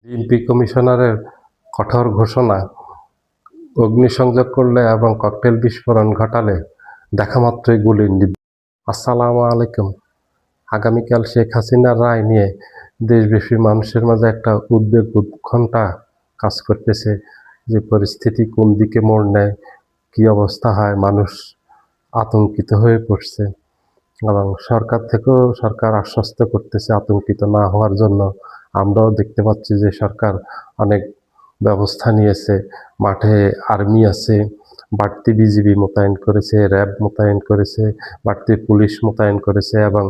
DMP কমিশনারের কঠোর ঘোষণা, অগ্নিসংযোগ করলে এবং ককটেল বিস্ফোরণ ঘটালে দেখামাত্রই গুলির নির্দেশ। আসসালামু আলাইকুম। আগামীকাল শেখ হাসিনার রায় নিয়ে দেশব্যাপী মানুষের মাঝে একটা উদ্বেগ উৎকণ্ঠা কাজ করতেছে, যে পরিস্থিতি কোন দিকে মোড় নেয়, কী অবস্থা হয়, মানুষ আতঙ্কিত হয়ে পড়ছে। এবং সরকার আশ্বস্ত করতেছে আতঙ্কিত না হওয়ার জন্য। আমরাও দেখতে পাচ্ছি যে সরকার অনেক ব্যবস্থা নিয়েছে, মাঠে আর্মি আছে, বাড়তি বিজিবি মোতায়েন করেছে, র্যাব মোতায়েন করেছে, বাড়তি পুলিশ মোতায়েন করেছে এবং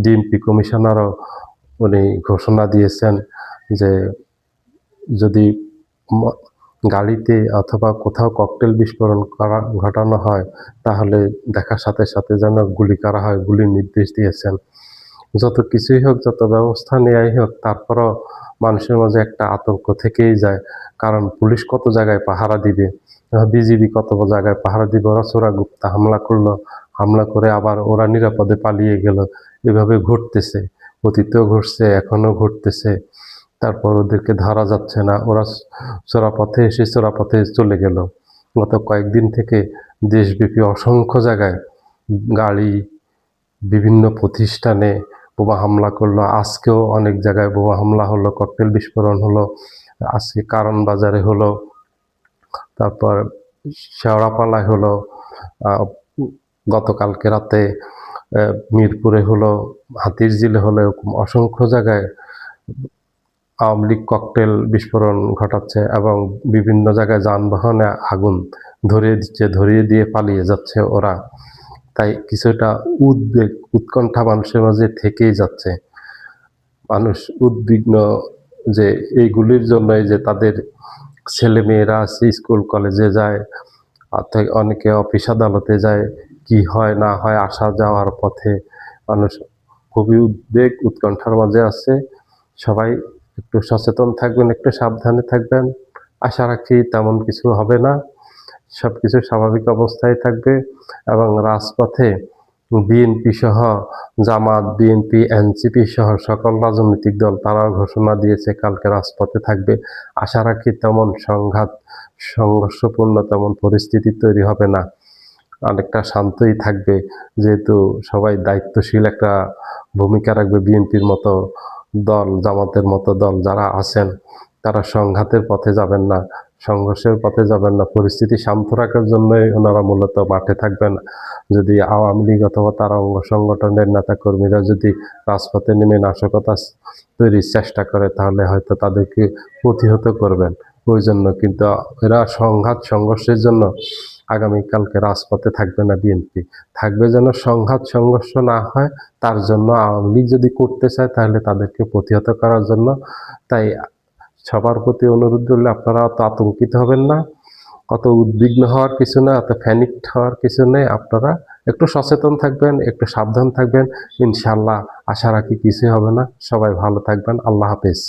ডিএমপি কমিশনারও উনি ঘোষণা দিয়েছেন যে যদি গাড়িতে অথবা কোথাও ককটেল বিস্ফোরণ ঘটানো হয় তাহলে দেখার সাথে সাথে যেন গুলি করা হয়, গুলির নির্দেশ দিয়েছেন। যত কিছুই হোক, যত ব্যবস্থা নেওয়াই হোক, তারপরও মানুষের মাঝে একটা আতঙ্ক থেকেই যায়। কারণ পুলিশ কত জায়গায় পাহারা দিবে, বিজিবি কত জায়গায় পাহারা দিবে, ওরা চোরা গুপ্তা হামলা করলো, হামলা করে আবার ওরা নিরাপদে পালিয়ে গেল। এভাবে ঘটতেছে, অতীতেও ঘটছে, এখনো ঘটতেছে। তারপর ওদেরকে ধরা যাচ্ছে না, ওরা চোরাপথে এসে চোরাপথে চলে গেল। গত কয়েকদিন থেকে দেশব্যাপী অসংখ্য জায়গায় গাড়ি, বিভিন্ন প্রতিষ্ঠানে বোমা হামলা করলো। আজকেও অনেক জায়গায় বোমা হামলা হলো, ককটেল বিস্ফোরণ হলো। আজকে কারণ বাজারে হলো, তারপর শেওড়াপালায় হলো, গতকালকে রাতে মিরপুরে হলো, হাতিরঝিলে হলো। এরকম অসংখ্য জায়গায় আওয়ামী লীগ ককটেল বিস্ফোরণ ঘটাচ্ছে এবং বিভিন্ন জায়গায় যানবাহনে আগুন ধরিয়ে দিচ্ছে, ধরিয়ে দিয়ে পালিয়ে যাচ্ছে ওরা। তাই কিছুটা উদ্বেগ উৎকণ্ঠা মানুষের মাঝে থেকেই যাচ্ছে। মানুষ উদ্বিগ্ন যে এইগুলির জন্যই যে তাদের ছেলে মেয়েরা আছে, স্কুল কলেজে যায়, অনেকে অফিস আদালতে যায়, কি হয় না হয় আসা যাওয়ার পথে মানুষ খুবই উদ্বেগ উৎকণ্ঠার মাঝে আছে। সবাই একটু সচেতন থাকবেন, একটু সাবধানে থাকবেন। আশা রাখি তেমন কিছু হবে না, সব কিছু স্বাভাবিক অবস্থায় থাকবে। এবং রাজপথে বিএনপি সহ জামাত, বিএনপি, এনসিপি সহ সকল রাজনৈতিক দল তারাও ঘোষণা দিয়েছে কালকে রাজপথে থাকবে। আশা রাখি তেমন সংঘর্ষপূর্ণ তেমন পরিস্থিতি তৈরি হবে না, অনেকটা শান্তই থাকবে। যেহেতু সবাই দায়িত্বশীল একটা ভূমিকা রাখবে, বিএনপির মতো দল, জামাতের মতো দল যারা আছেন তারা সংঘাতের পথে যাবেন না, সংঘর্ষের পথে যাবেন না। পরিস্থিতি শান্ত রাখার জন্যই ওনারা মূলত মাঠে থাকবেন। যদি আওয়ামী লীগ অথবা তার অঙ্গ সংগঠনের নেতাকর্মীরা যদি রাজপথে নেমে নাশকতা তৈরির চেষ্টা করে তাহলে হয়তো তাদেরকে প্রতিহত করবেন। ওই জন্য কিন্তু এরা সংঘর্ষের জন্য আগামীকালকে রাজপথে থাকবে না বিএনপি, থাকবে যেন সংঘর্ষ না হয় তার জন্য। আওয়ামী লীগ যদি করতে চায় তাহলে তাদেরকে প্রতিহত করার জন্য। তাই সবার প্রতি অনুরোধ করলে আপনারা অত আতঙ্কিত হবেন না, অত উদ্বিগ্ন হওয়ার কিছু না, অত প্যানিক হওয়ার কিছু নেই। আপনারা একটু সচেতন থাকবেন, একটু সাবধান থাকবেন। ইনশাআল্লাহ আশা রাখি কিছু হবে না। সবাই ভালো থাকবেন। আল্লাহ হাফেজ।